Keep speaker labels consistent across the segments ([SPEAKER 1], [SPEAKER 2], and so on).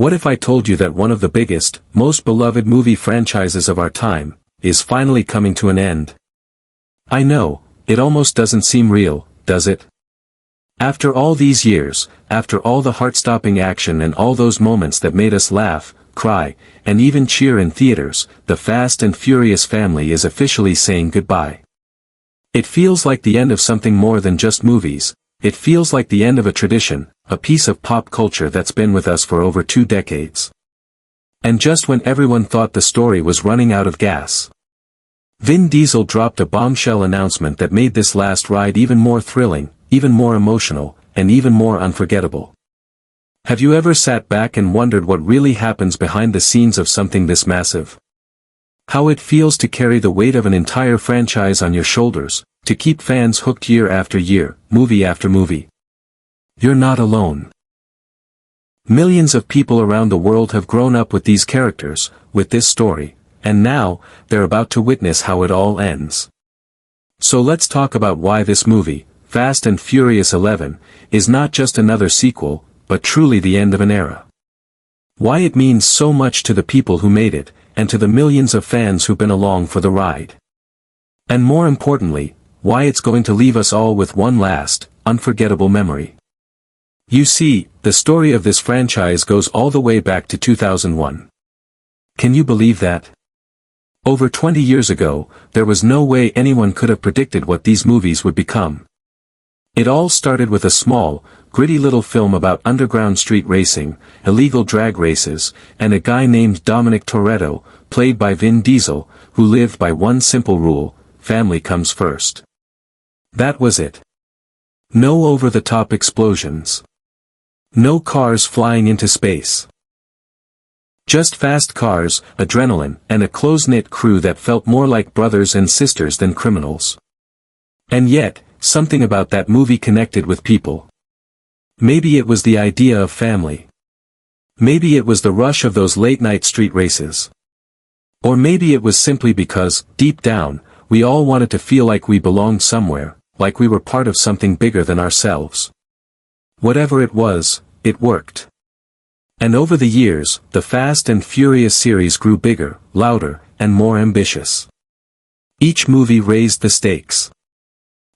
[SPEAKER 1] What if I told you that one of the biggest, most beloved movie franchises of our time, is finally coming to an end? I know, it almost doesn't seem real, does it? After all these years, after all the heart-stopping action and all those moments that made us laugh, cry, and even cheer in theaters, the Fast and Furious family is officially saying goodbye. It feels like the end of something more than just movies. It feels like the end of a tradition, a piece of pop culture that's been with us for over 2 decades. And just when everyone thought the story was running out of gas, Vin Diesel dropped a bombshell announcement that made this last ride even more thrilling, even more emotional, and even more unforgettable. Have you ever sat back and wondered what really happens behind the scenes of something this massive? How it feels to carry the weight of an entire franchise on your shoulders, to keep fans hooked year after year, movie after movie. You're not alone. Millions of people around the world have grown up with these characters, with this story, and now, they're about to witness how it all ends. So let's talk about why this movie, Fast and Furious 11, is not just another sequel, but truly the end of an era. Why it means so much to the people who made it, and to the millions of fans who've been along for the ride. And more importantly, why it's going to leave us all with one last, unforgettable memory. You see, the story of this franchise goes all the way back to 2001. Can you believe that? Over 20 years ago, there was no way anyone could have predicted what these movies would become. It all started with a small, gritty little film about underground street racing, illegal drag races, and a guy named Dominic Toretto, played by Vin Diesel, who lived by one simple rule: family comes first. That was it. No over-the-top explosions. No cars flying into space. Just fast cars, adrenaline, and a close-knit crew that felt more like brothers and sisters than criminals. And yet, something about that movie connected with people. Maybe it was the idea of family. Maybe it was the rush of those late-night street races. Or maybe it was simply because, deep down, we all wanted to feel like we belonged somewhere, like we were part of something bigger than ourselves. Whatever it was, it worked. And over the years, the Fast and Furious series grew bigger, louder, and more ambitious. Each movie raised the stakes.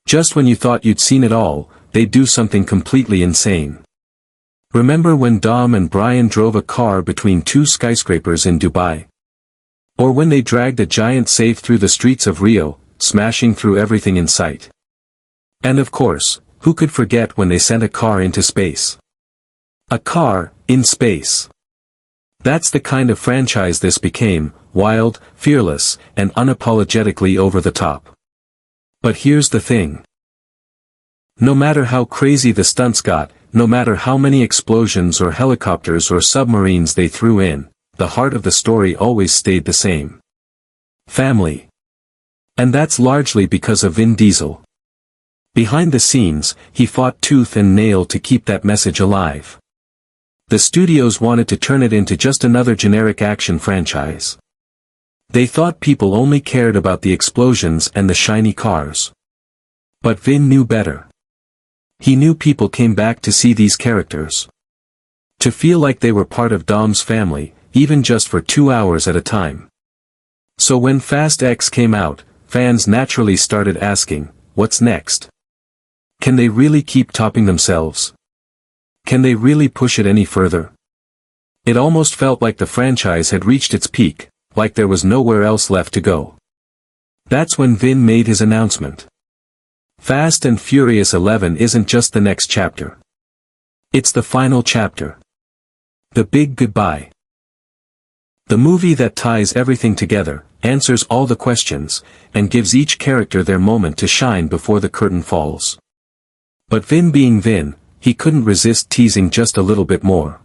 [SPEAKER 1] Just when you thought you'd seen it all, they'd do something completely insane. Remember when Dom and Brian drove a car between 2 skyscrapers in Dubai? Or when they dragged a giant safe through the streets of Rio, smashing through everything in sight? And of course, who could forget when they sent a car into space? A car, in space. That's the kind of franchise this became: wild, fearless, and unapologetically over the top. But here's the thing. No matter how crazy the stunts got, no matter how many explosions or helicopters or submarines they threw in, the heart of the story always stayed the same. Family. And that's largely because of Vin Diesel. Behind the scenes, he fought tooth and nail to keep that message alive. The studios wanted to turn it into just another generic action franchise. They thought people only cared about the explosions and the shiny cars. But Vin knew better. He knew people came back to see these characters. To feel like they were part of Dom's family, even just for 2 hours at a time. So when Fast X came out, fans naturally started asking, what's next? Can they really keep topping themselves? Can they really push it any further? It almost felt like the franchise had reached its peak, like there was nowhere else left to go. That's when Vin made his announcement. Fast and Furious 11 isn't just the next chapter. It's the final chapter. The big goodbye. The movie that ties everything together, answers all the questions, and gives each character their moment to shine before the curtain falls. But Vin being Vin, he couldn't resist teasing just a little bit more.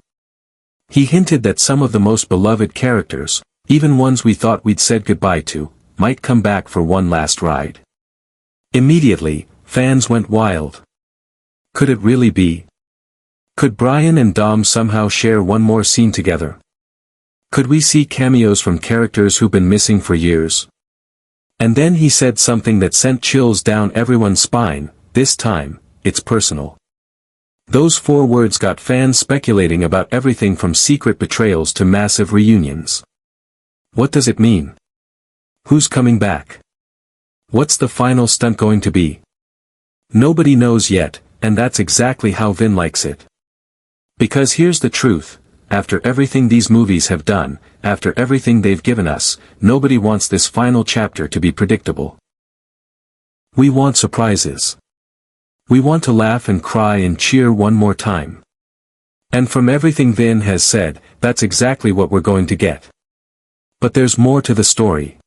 [SPEAKER 1] He hinted that some of the most beloved characters, even ones we thought we'd said goodbye to, might come back for one last ride. Immediately, fans went wild. Could it really be? Could Brian and Dom somehow share one more scene together? Could we see cameos from characters who've been missing for years? And then he said something that sent chills down everyone's spine: this time, it's personal. Those 4 words got fans speculating about everything from secret betrayals to massive reunions. What does it mean? Who's coming back? What's the final stunt going to be? Nobody knows yet, and that's exactly how Vin likes it. Because here's the truth, after everything these movies have done, after everything they've given us, nobody wants this final chapter to be predictable. We want surprises. We want to laugh and cry and cheer one more time. And from everything Vin has said, that's exactly what we're going to get. But there's more to the story.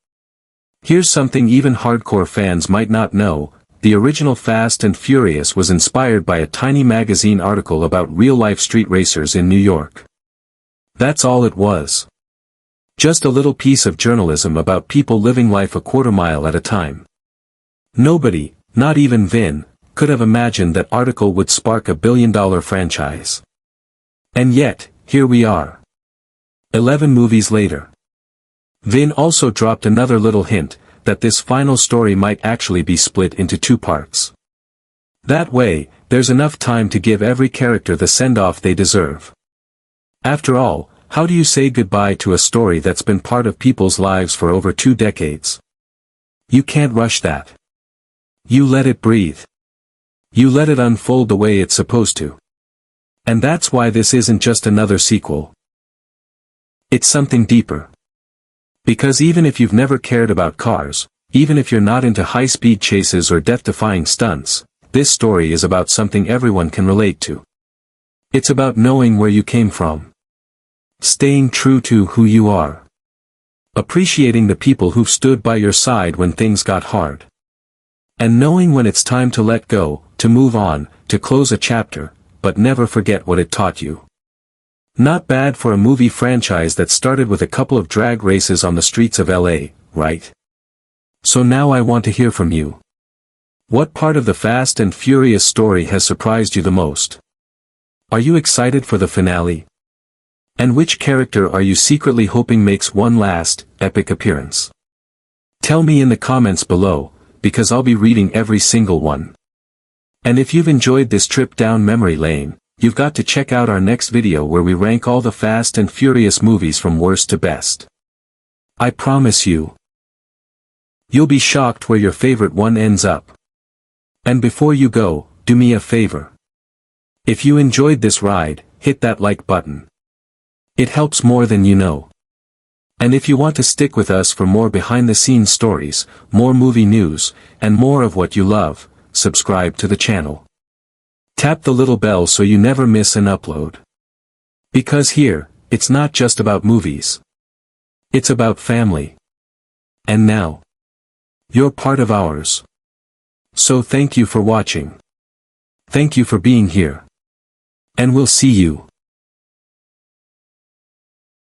[SPEAKER 1] Here's something even hardcore fans might not know: the original Fast and Furious was inspired by a tiny magazine article about real-life street racers in New York. That's all it was. Just a little piece of journalism about people living life a quarter mile at a time. Nobody, not even Vin, could have imagined that article would spark a billion-dollar franchise. And yet, here we are. 11 movies later. Vin also dropped another little hint, that this final story might actually be split into 2 parts. That way, there's enough time to give every character the send-off they deserve. After all, how do you say goodbye to a story that's been part of people's lives for over 2 decades? You can't rush that. You let it breathe. You let it unfold the way it's supposed to. And that's why this isn't just another sequel. It's something deeper. Because even if you've never cared about cars, even if you're not into high-speed chases or death-defying stunts, this story is about something everyone can relate to. It's about knowing where you came from. Staying true to who you are. Appreciating the people who've stood by your side when things got hard. And knowing when it's time to let go, to move on, to close a chapter, but never forget what it taught you. Not bad for a movie franchise that started with a couple of drag races on the streets of LA, right? So now I want to hear from you. What part of the Fast and Furious story has surprised you the most? Are you excited for the finale? And which character are you secretly hoping makes one last, epic appearance? Tell me in the comments below, because I'll be reading every single one. And if you've enjoyed this trip down memory lane, you've got to check out our next video where we rank all the Fast and Furious movies from worst to best. I promise you, you'll be shocked where your favorite one ends up. And before you go, do me a favor. If you enjoyed this ride, hit that like button. It helps more than you know. And if you want to stick with us for more behind-the-scenes stories, more movie news, and more of what you love, subscribe to the channel. Tap the little bell so you never miss an upload. Because here, it's not just about movies. It's about family. And now, you're part of ours. So thank you for watching. Thank you for being here. And we'll see you